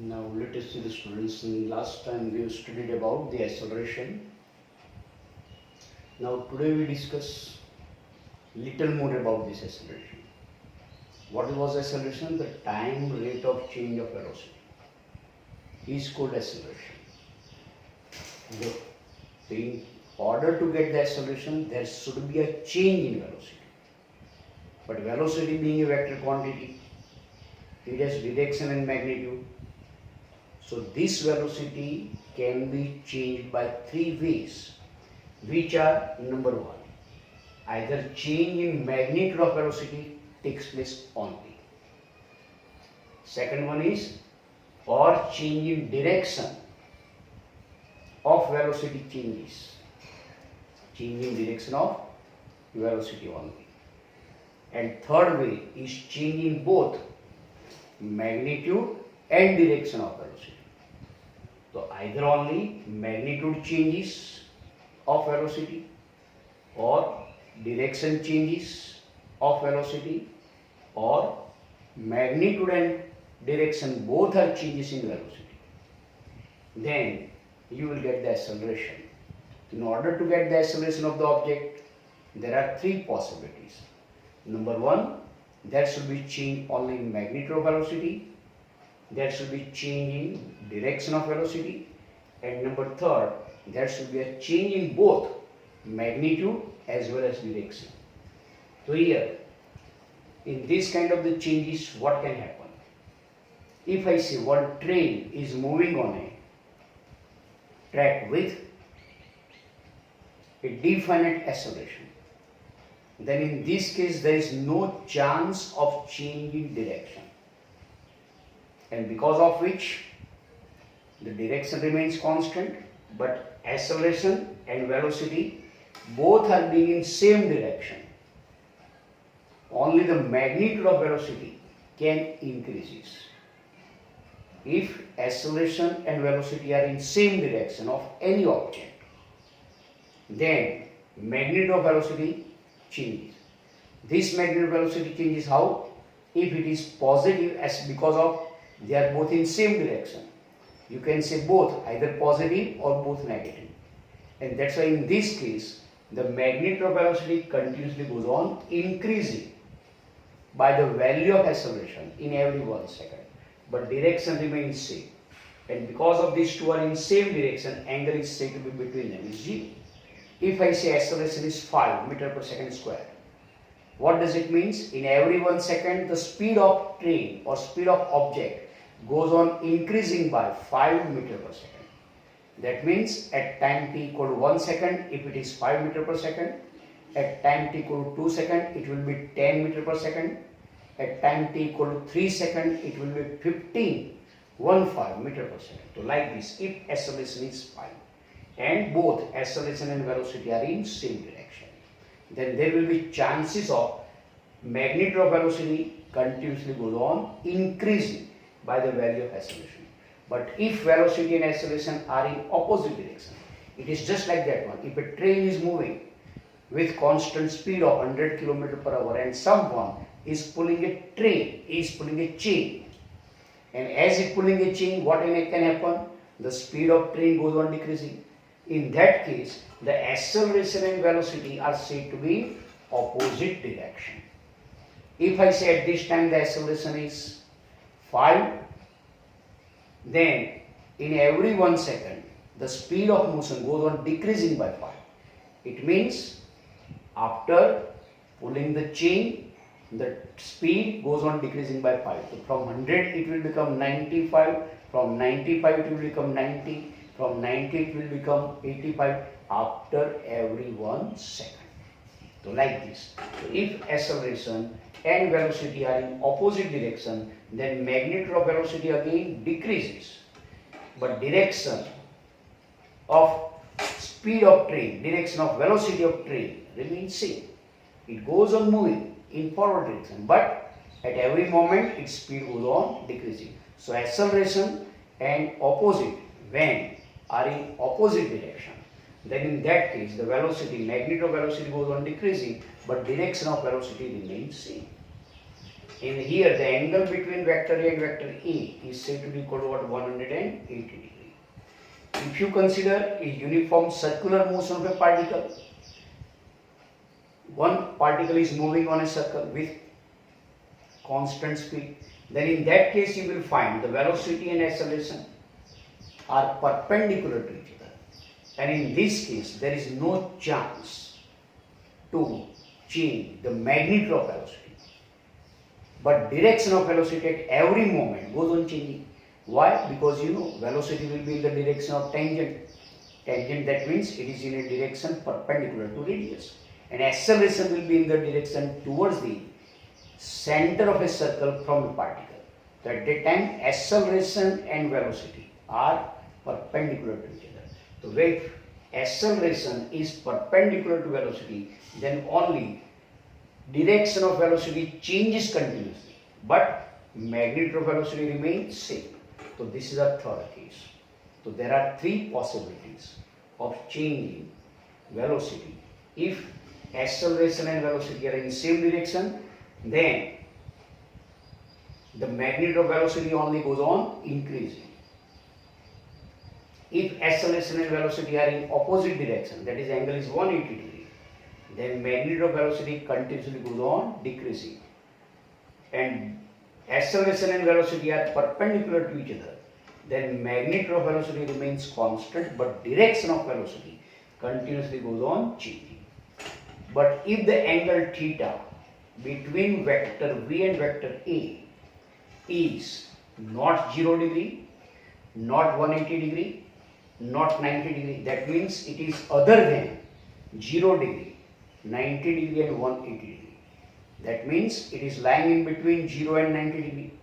Now let us see the students. In last time we studied about the acceleration. Now today we discuss little more about this acceleration. What was acceleration? The time rate of change of velocity is called acceleration. In order to get the acceleration, there should be a change in velocity. But velocity being a vector quantity, it has direction and magnitude. So this velocity can be changed by three ways, which are: number one, either change in magnitude of velocity takes place only. Second one is, or change in direction of velocity changes. Change in direction of velocity only. And third way is change in both magnitude and direction of velocity. So either only magnitude changes of velocity or direction changes of velocity, or magnitude and direction both are changes in velocity. Then you will get the acceleration. In order to get the acceleration of the object, there are three possibilities. Number one, there should be change only in magnitude of velocity. There should be change in direction of velocity. And number third, there should be a change in both magnitude as well as direction. So here, in this kind of the changes, what can happen? If I say one train is moving on a track with a definite acceleration, then in this case there is no chance of change in direction, and because of which the direction remains constant, but acceleration and velocity both are being in same direction. Only the magnitude of velocity can increases. If acceleration and velocity are in same direction of any object, then magnitude of velocity changes. This magnitude of velocity changes how? If it is positive, as because of they are both in same direction. You can say both, either positive or both negative. And that's why in this case, the magnitude of velocity continuously goes on increasing by the value of acceleration in every 1 second. But direction remains same. And because of these two are in same direction, angle is said to be between them is g. If I say acceleration is 5 meter per second square, what does it mean? In every 1 second, the speed of train or speed of object goes on increasing by 5 meter per second. That means at time t equal to 1 second, if it is 5 meter per second, at time t equal to 2 seconds, it will be 10 meter per second, at time t equal to 3 seconds, it will be 15 meter per second. So like this, if acceleration is 5 and both acceleration and velocity are in same direction, then there will be chances of magnitude of velocity continuously goes on increasing by the value of acceleration. But if velocity and acceleration are in opposite direction, it is just like that one. If a train is moving with constant speed of 100 km per hour and someone is pulling a train, is pulling a chain, and as it pulling a chain, what can happen? The speed of train goes on decreasing. In that case, the acceleration and velocity are said to be in opposite direction. If I say at this time the acceleration is 5, then in every 1 second, the speed of motion goes on decreasing by 5. It means after pulling the chain, the speed goes on decreasing by 5. So from 100 it will become 95, from 95 it will become 90, from 90 it will become 85 after every 1 second. So like this. So if acceleration and velocity are in opposite direction, then magnitude of velocity again decreases, but direction of speed of train, direction of velocity of train remains same. It goes on moving in forward direction, but at every moment its speed goes on decreasing. So acceleration and opposite, when are in opposite direction, then in that case the velocity, magnitude of velocity goes on decreasing, but direction of velocity remains same. In here, the angle between vector A and vector A is said to be equal to what? 180 degree. If you consider a uniform circular motion of a particle, one particle is moving on a circle with constant speed, then in that case you will find the velocity and acceleration are perpendicular to each other. And in this case, there is no chance to change the magnitude of velocity. But direction of velocity at every moment goes on changing. Why? Because you know velocity will be in the direction of tangent. Tangent, that means it is in a direction perpendicular to radius. And acceleration will be in the direction towards the center of a circle from the particle. So at that time, acceleration and velocity are perpendicular to each other. So if acceleration is perpendicular to velocity, then only direction of velocity changes continuously, but magnitude of velocity remains same. So this is our third case. So there are three possibilities of changing velocity. If acceleration and velocity are in the same direction, then the magnitude of velocity only goes on increasing. If acceleration and velocity are in opposite direction, that is angle is 180 degree, then magnitude of velocity continuously goes on decreasing. And acceleration and velocity are perpendicular to each other, then magnitude of velocity remains constant, but direction of velocity continuously goes on changing. But if the angle theta between vector V and vector A is not 0 degree, not 180 degree, not 90 degree, that means it is other than 0 degree, 90 degree and 180 degree. That means it is lying in between 0 and 90 degree,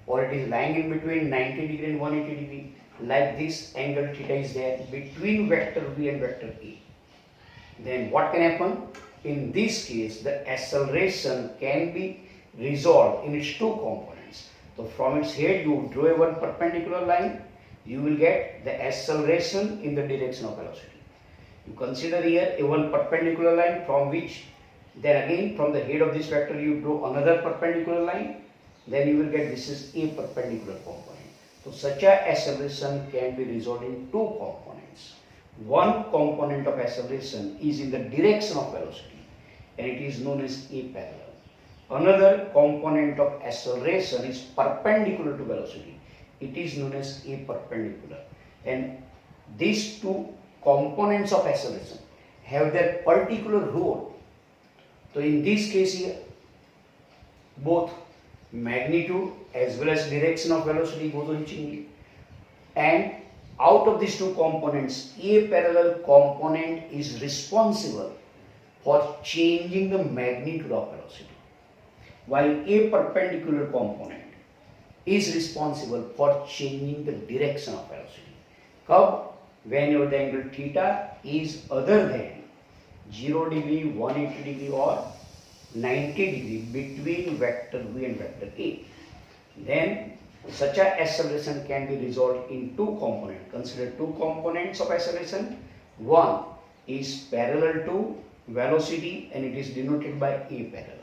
or it is lying in between 90 degree and 180 degree. Like this angle theta is there between vector V and vector A. Then what can happen? In this case, the acceleration can be resolved in its two components. So from its head, you draw a one perpendicular line, you will get the acceleration in the direction of velocity. You consider here a one perpendicular line from which, then again from the head of this vector you draw another perpendicular line, then you will get this is a perpendicular component. So such a acceleration can be resolved in two components. One component of acceleration is in the direction of velocity and it is known as a parallel. Another component of acceleration is perpendicular to velocity. It is known as a perpendicular. And these two components of acceleration have their particular role. So in this case here, both magnitude as well as direction of velocity goes on changing. And out of these two components, a parallel component is responsible for changing the magnitude of velocity, while a perpendicular component is responsible for changing the direction of velocity. Come, whenever the angle theta is other than 0 degree, 180 degree or 90 degree between vector V and vector A, then such a acceleration can be resolved in two components. Consider two components of acceleration. One is parallel to velocity and it is denoted by a parallel.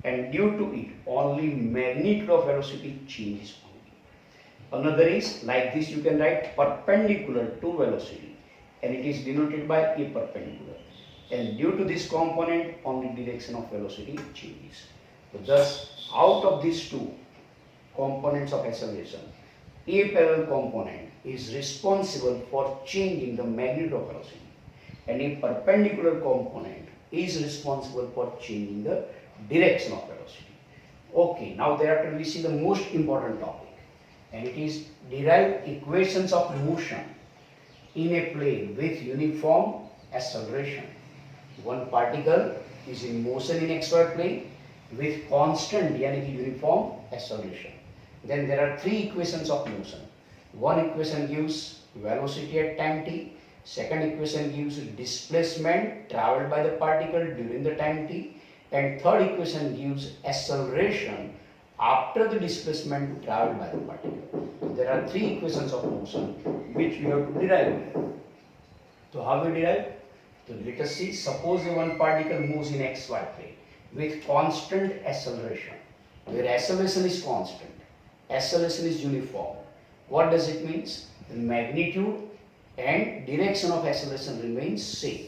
And due to it, only magnitude of velocity changes only. Another is like this, you can write perpendicular to velocity and it is denoted by a perpendicular. And due to this component, only direction of velocity changes. So thus, out of these two components of acceleration, a parallel component is responsible for changing the magnitude of velocity and a perpendicular component is responsible for changing the direction of velocity. Okay, now thereafter we see the most important topic, and it is derive equations of motion in a plane with uniform acceleration. One particle is in motion in xy plane with constant yani uniform acceleration. Then there are three equations of motion. One equation gives velocity at time t, second equation gives displacement traveled by the particle during the time t, and third equation gives acceleration after the displacement traveled by the particle. There are three equations of motion which we have to derive here. So how we derive? So let us see, suppose one particle moves in xy plane with constant acceleration. where acceleration is constant, acceleration is uniform. What does it mean? The magnitude and direction of acceleration remains same,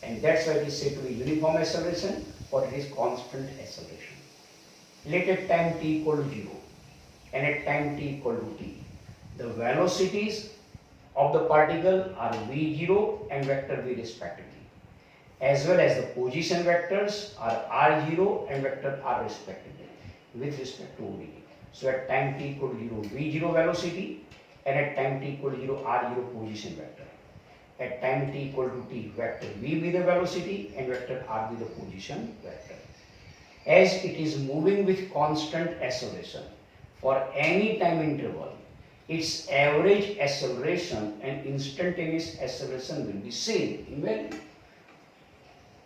and that's why it is said to be uniform acceleration or it is constant acceleration. Let at time t equal to 0 and at time t equal to t, the velocities of the particle are v0 and vector v respectively, as well as the position vectors are r0 and vector r respectively with respect to ODT. So at time t equal to 0 v0 velocity and at time t equal to 0 r0 position vector. At time t equal to t, vector v be the velocity and vector r be the position vector. As it is moving with constant acceleration for any time interval, its average acceleration and instantaneous acceleration will be same in value.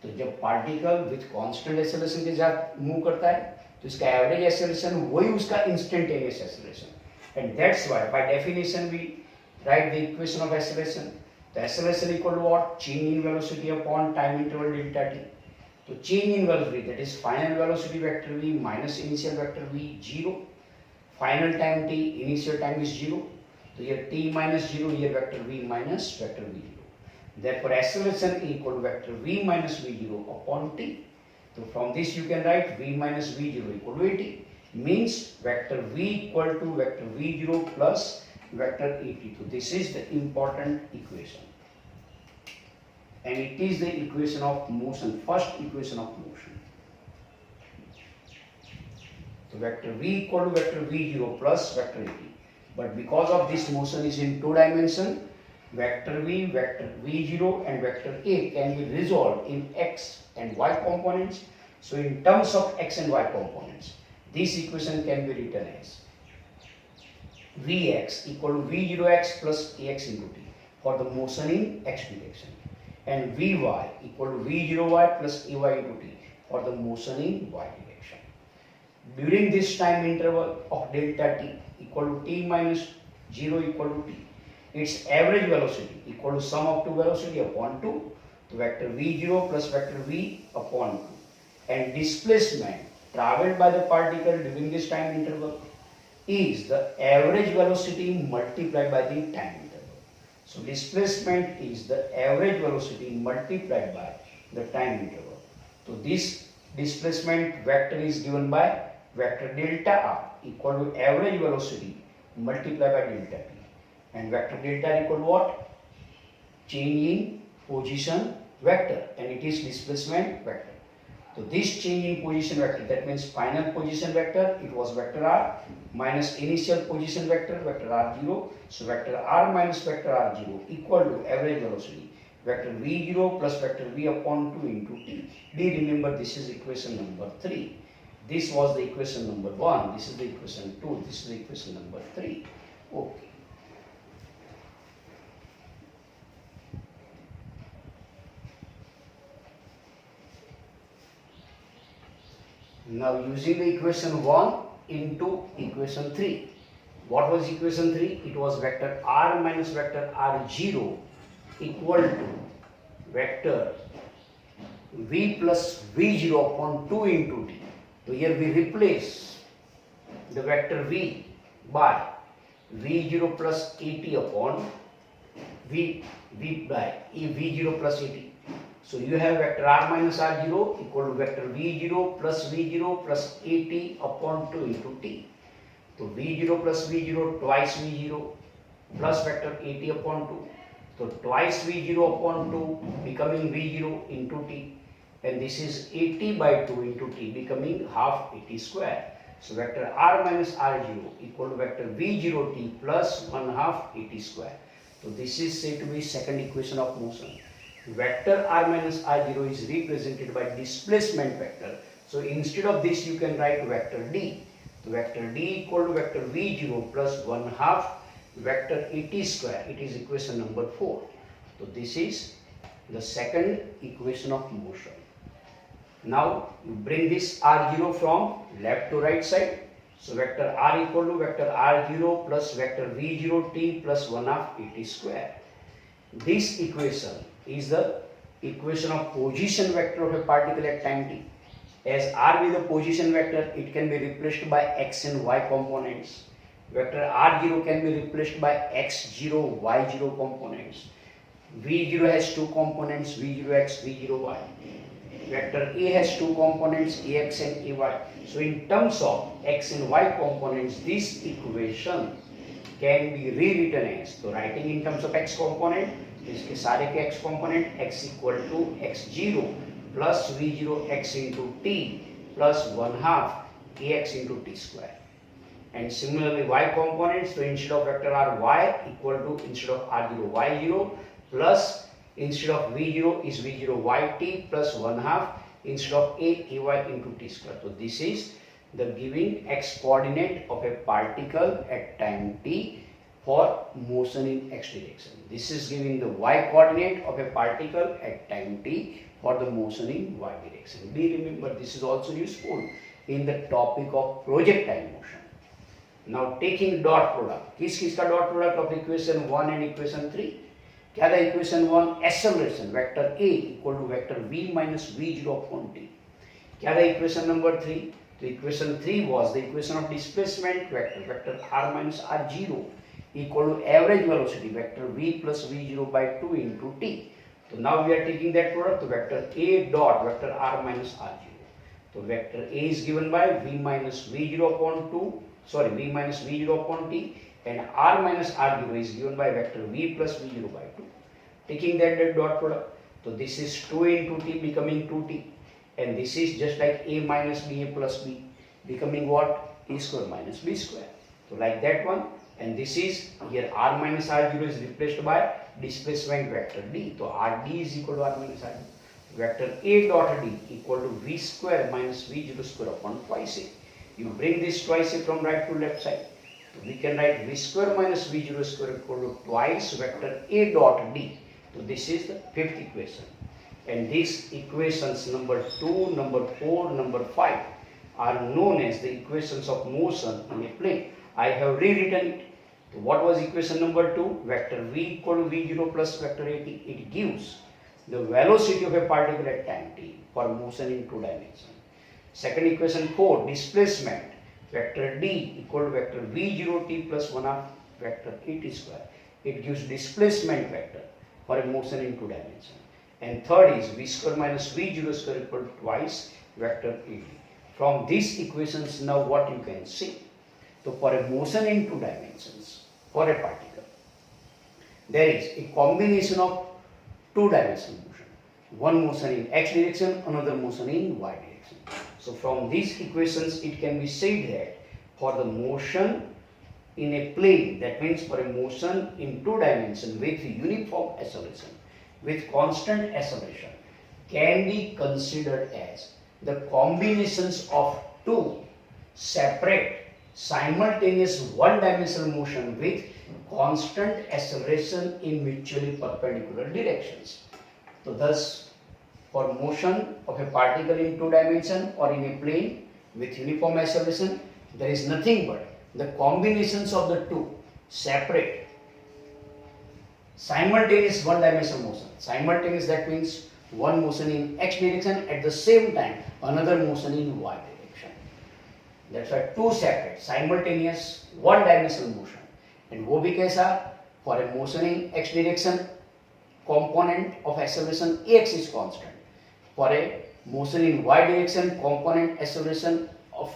तो जब particle with constant acceleration के साथ move करता है तो इसका average acceleration वही उसका instantaneous acceleration, and that's why by definition we write the equation of acceleration. तो acceleration equal to what? Change in velocity upon time interval delta T. तो change in velocity that is final velocity vector v minus initial vector v 0, final time t, initial time is 0, तो ये t minus 0, ये vector v minus vector v 0. Therefore acceleration equal to vector v minus v0 upon t. So from this you can write v minus v0 equal to at, means vector v equal to vector v0 plus vector at. So this is the important equation, and it is the equation of motion, first equation of motion. So vector v equal to vector v0 plus vector at. But because of this motion is in two dimension, vector v, vector v0 and vector a can be resolved in x and y components. So in terms of x and y components, this equation can be written as vx equal to v0x plus ax into t for the motion in x direction, and vy equal to v0y plus ay into t for the motion in y direction. During this time interval of delta t equal to t minus 0 equal to t, its average velocity equal to sum of two velocity upon 2, to vector v0 plus vector v upon 2, and displacement travelled by the particle during this time interval is the average velocity multiplied by the time interval. So displacement is the average velocity multiplied by the time interval. So this displacement vector is given by vector delta r equal to average velocity multiplied by delta t. And vector delta equal to what? Change in position vector, and it is displacement vector. So this change in position vector, that means final position vector, it was vector r minus initial position vector, vector r0. So vector r minus vector r0 equal to average velocity, vector v0 plus vector v upon 2 into t. Do remember this is equation number 3. This was the equation number 1, this is the equation 2, this is the equation number 3. Okay. Now using the equation 1 into equation 3. What was equation 3? It was vector r minus vector r0 equal to vector v plus v0 upon 2 into t. So here we replace the vector v by v0 plus at upon v by v0 plus at. So you have vector r minus r0 equal to vector v0 plus at upon 2 into t. So v0 plus v0 twice v0 plus vector at upon 2. So twice v0 upon 2 becoming v0 into t, and this is at by 2 into t becoming half at square. So vector r minus r0 equal to vector v0 t plus 1 half at square. So this is said to be second equation of motion. Vector r minus r0 is represented by displacement vector. So instead of this you can write vector d. So vector d equal to vector v0 plus 1 half vector at square. It is equation number 4. So this is the second equation of motion. Now you bring this r0 from left to right side. So vector r equal to vector r0 plus vector v0 t plus 1 half at square. This equation is the equation of position vector of a particle at time t. As r with the position vector, it can be replaced by x and y components. Vector r0 can be replaced by x0, y0 components. v0 has two components, v0x, v0y. Vector A has two components, ax and ay. So in terms of x and y components, this equation can be rewritten as, so writing in terms of x component, इसके सारे के x component, x equal to x0 plus v0 x into t plus 1/2 ax into t square. And similarly y components, so instead of vector r, y equal to, instead of r0, y0 plus, instead of v0 is v0 yt plus 1/2 instead of ay into t square. So this is the giving x coordinate of a particle at time t for motion in x direction. This is giving the y coordinate of a particle at time t for the motion in y direction. Be remember, this is also useful in the topic of projectile motion. Now taking dot product, किस का dot product of equation 1 and equation 3? क्या था equation 1? Acceleration vector a equal to vector v minus v0 upon t. क्या था equation number 3? So equation 3 was the equation of displacement vector, vector r minus r0 equal to average velocity vector v plus v0 by 2 into t. So now we are taking that product, so vector a dot vector r minus r0. So vector a is given by v minus v0 upon 2, sorry, v minus v0 upon t, and r minus r0 is given by vector v plus v0 by 2. Taking that dot product, so this is 2 into t becoming 2t, and this is just like a minus b, a plus b, becoming what? A square minus b square. So like that one, and this is here r minus r0 is replaced by displacement vector d. So rd is equal to r minus r0. Vector a dot d equal to v square minus v0 square upon twice a. You bring this twice a from right to left side. So we can write v square minus v0 square equal to twice vector a dot d. So this is the fifth equation. And these equations number 2, number 4, number 5 are known as the equations of motion in a plane. I have rewritten it. So what was equation number 2? Vector v equal to v0 plus vector at. It gives the velocity of a particle at time t for motion in 2 dimensions. Second equation 4, displacement vector d equal to vector v0 t plus 1/2 vector at square. It gives displacement vector for a motion in 2 dimensions. And third is v square minus v0 square equal to twice vector ad. From these equations now what you can see? So for a motion in 2 dimensions, for a particle, there is a combination of 2-dimensional motion. One motion in x direction, another motion in y direction. So from these equations it can be said that for the motion in a plane, that means for a motion in 2 dimensions with uniform acceleration, with constant acceleration, can be considered as the combinations of 2 separate simultaneous 1-dimensional motion with constant acceleration in mutually perpendicular directions. So thus, for motion of a particle in 2 dimensions or in a plane with uniform acceleration, there is nothing but the combinations of the 2 separate simultaneous 1-dimensional motion. Simultaneous, that means one motion in x direction, at the same time another motion in y direction. That's why 2 separate simultaneous 1-dimensional motion. And वो भी कैसा? For a motion in x direction, component of acceleration ax is constant. For a motion in y direction, component acceleration of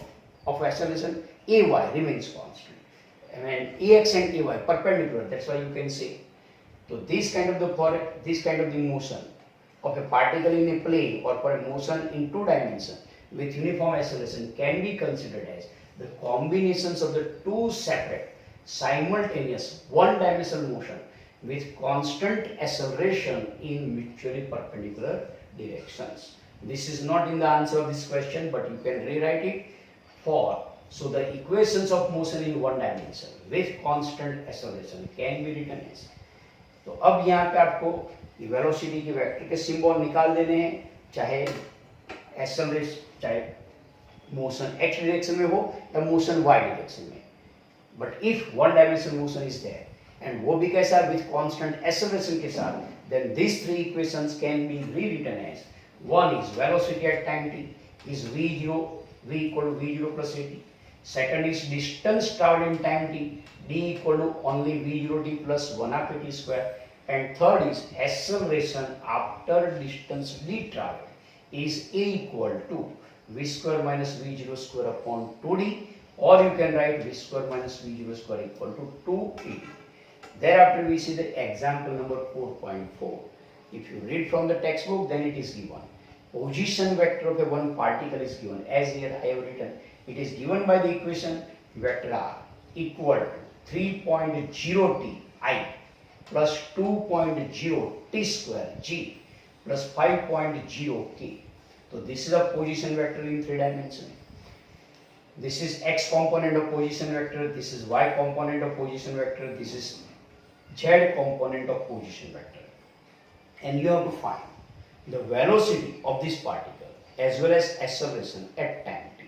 acceleration ay remains constant. And ax and ay perpendicular. That's why you can say. So this kind of the motion of a particle in a plane or for a motion in 2 dimensions with uniform acceleration can be considered as the combinations of the 2 separate simultaneous 1-dimensional motion with constant acceleration in mutually perpendicular directions. This is not in the answer of this question, but you can rewrite it for, so the equations of motion in 1 dimension with constant acceleration can be written as. तो अब यहाँ पे आपको velocity के vector के symbol निकाल देने हैं, चाहे एक्सेलरेशन, चाहे मोशन x डायरेक्शन में हो या मोशन y डायरेक्शन में. But if 1-dimensional motion is there and वो भी कैसा, विथ कांस्टेंट एक्सेलरेशन के साथ, then this 3 equations can be rewritten as. One is velocity at time t, is v0, v equal to v0 plus at. Second is distance traveled in time t, d equal to only v0 t plus 1 half at square. And third is acceleration after distance d traveled is a equal to v square minus v0 square upon 2d, or you can write v square minus v0 square equal to 2et. Thereafter we see the example number 4.4. If you read from the textbook, then it is given. Position vector of a one particle is given. As here I have written, it is given by the equation vector r equal to 3.0 t I plus 2.0 t square g plus 5.0 k. So this is a position vector in 3 dimensions. This is x component of position vector, this is y component of position vector, this is z component of position vector. And you have to find the velocity of this particle as well as acceleration at time t.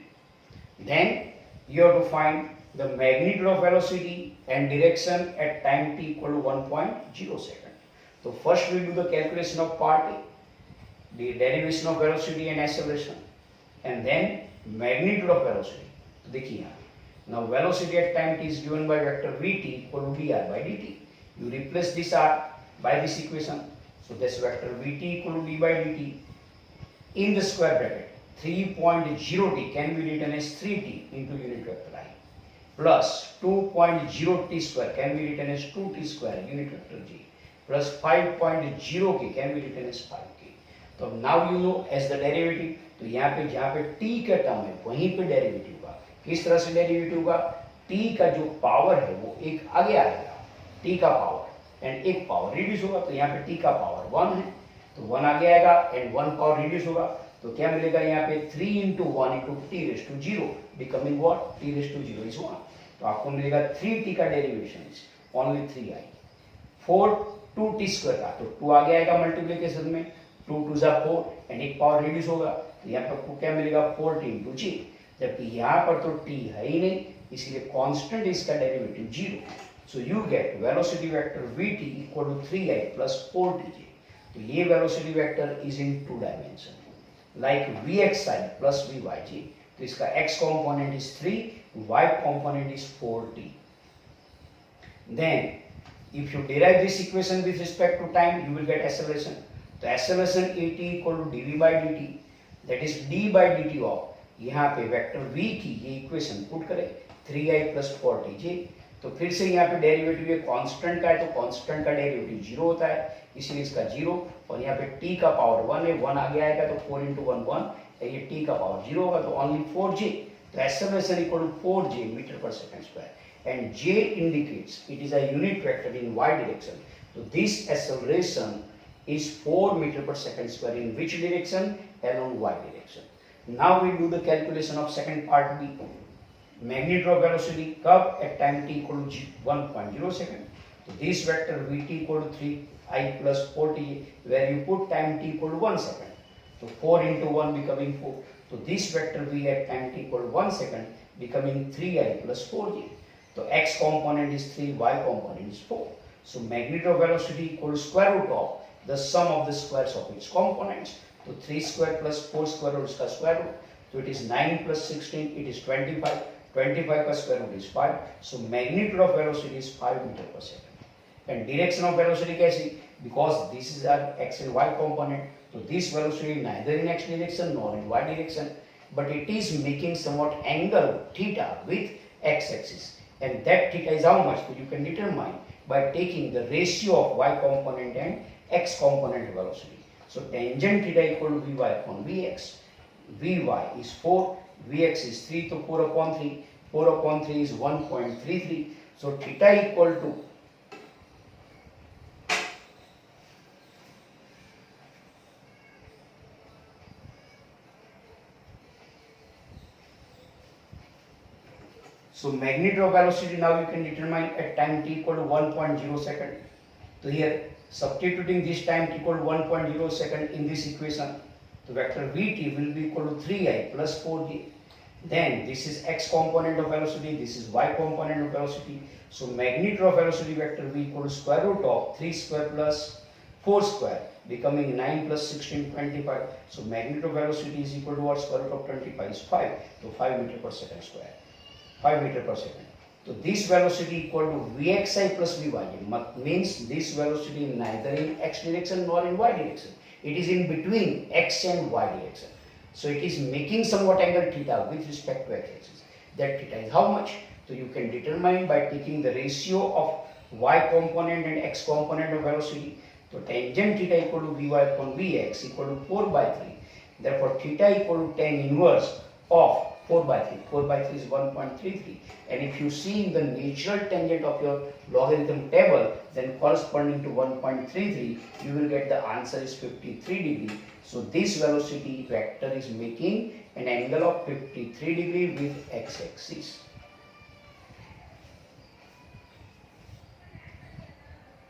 Then you have to find the magnitude of velocity and direction at time t equal to 1.0 second. So first we do the calculation of part A, the derivation of velocity and acceleration, and then magnitude of velocity. तो देखिए यहाँ, now velocity at time t is given by vector vt equal to dr by dt. You replace this r by this equation. So this vector vt equal to d by dt in the square bracket 3.0t can be written as 3t into unit vector I plus 2.0t square can be written as 2t square unit vector g plus 5.0k can be written as 5k. तो now you know as the derivative. तो यहाँ पे जहाँ पे t का term है वहीं पे डेरिवेटिव होगा. किस तरह से डेरिवेटिव होगा? t का जो पावर है वो एक आगे आएगा, t का पावर, एंड एक पावर रिड्यूस होगा. तो यहाँ पे t का पावर 1 है तो 1 आगे आएगा एंड 1 पावर रिड्यूस होगा. तो क्या मिलेगा यहाँ पे 3 into 1 into t raise to 0 becoming what? T raise to 0 is 1. तो आपको मिलेगा 3t का derivation is only 3i. 4 2t square का तो 2 आगे आएगा मल्टीप्लिकेशन में, 2 2 जा 4 एंड एक पावर रिड्यूस होगा. तो यहाँ पर आपको क्या मिलेगा? 4t इंटू जी. जबकि यहाँ पर तो t है ही नहीं, इसलिए कांस्टेंट इसका derivative 0. So you get velocity vector vt equal to 3i plus 4tj. तो ये velocity vector is in 2 dimension like vxi plus vyj. तो इसका x component is 3, y component is 4t. Then if you derive this equation with respect to time, you will get acceleration. तो acceleration at equal to dv by dt, that is d by dt of यहाँ पे vector v की ये equation put करें 3i plus 4tj. तो फिर से यहाँ पे डेरिवेटिव ये कांस्टेंट का है तो कांस्टेंट का डेरिवेटिव 0 होता है, इसलिए इसका 0. और यहाँ पे t का पावर 1 है, 1 आगे आएगा तो 4 इंटू 1 1, ये t का पावर 0 होगा तो ओनली 4j. तो acceleration equal to 4j metre पर second square and j indicates it is a unit vector in y direction. So this acceleration is 4 meter per second square in which direction? Along y direction. Now we do the calculation of second part B. Magnitude of velocity curve at time t equal to 1.0 second. So this vector vt equal to 3i plus 4t, where you put time t equal to 1 second. So 4 into 1 becoming 4. So this vector v at time t equal to 1 second becoming 3i plus 4j. So x component is 3, y component is 4. So magnitude of velocity equal to square root of the sum of the squares of its components. So 3 square plus 4 square root is square root. So it is 9 plus 16, it is 25. 25 का square root is 5. So magnitude of velocity is 5 meter per second. And direction of velocity कैसी? Because this is our x and y component. So this velocity neither in x direction nor in y direction, but it is making somewhat angle theta with x axis. And that theta is how much? So you can determine by taking the ratio of y component and x component velocity. So tangent theta equal to vy upon vx. Vy is 4. Vx is 3, so 4 upon 3. 4 upon 3 is 1.33. So theta equal to so magnitude of velocity now you can determine at time t equal to 1.0 second. So here substituting this time t equal to 1.0 second in this equation, the vector vt will be equal to 3i plus 4j. Then this is x component of velocity, this is y component of velocity. So magnitude of velocity vector v equal to square root of 3 square plus 4 square, becoming 9 plus 16, 25. So magnetovelocity is equal to what? Square root of 25 is 5. So 5 meter per second square. 5 meter per second. So this velocity equal to Vxi plus Vy, means this velocity neither in x direction nor in y direction. It is in between x and y direction. So it is making somewhat angle theta with respect to x axis. That theta is how much? So you can determine by taking the ratio of y component and x component of velocity. So tangent theta equal to Vy upon Vx equal to 4 by 3. Therefore theta equal to tan inverse of 4 by 3. 4 by 3 is 1.33. And if you see in the natural tangent of your logarithm table, then corresponding to 1.33, you will get the answer is 53 degree. So this velocity vector is making an angle of 53 degree with x axis.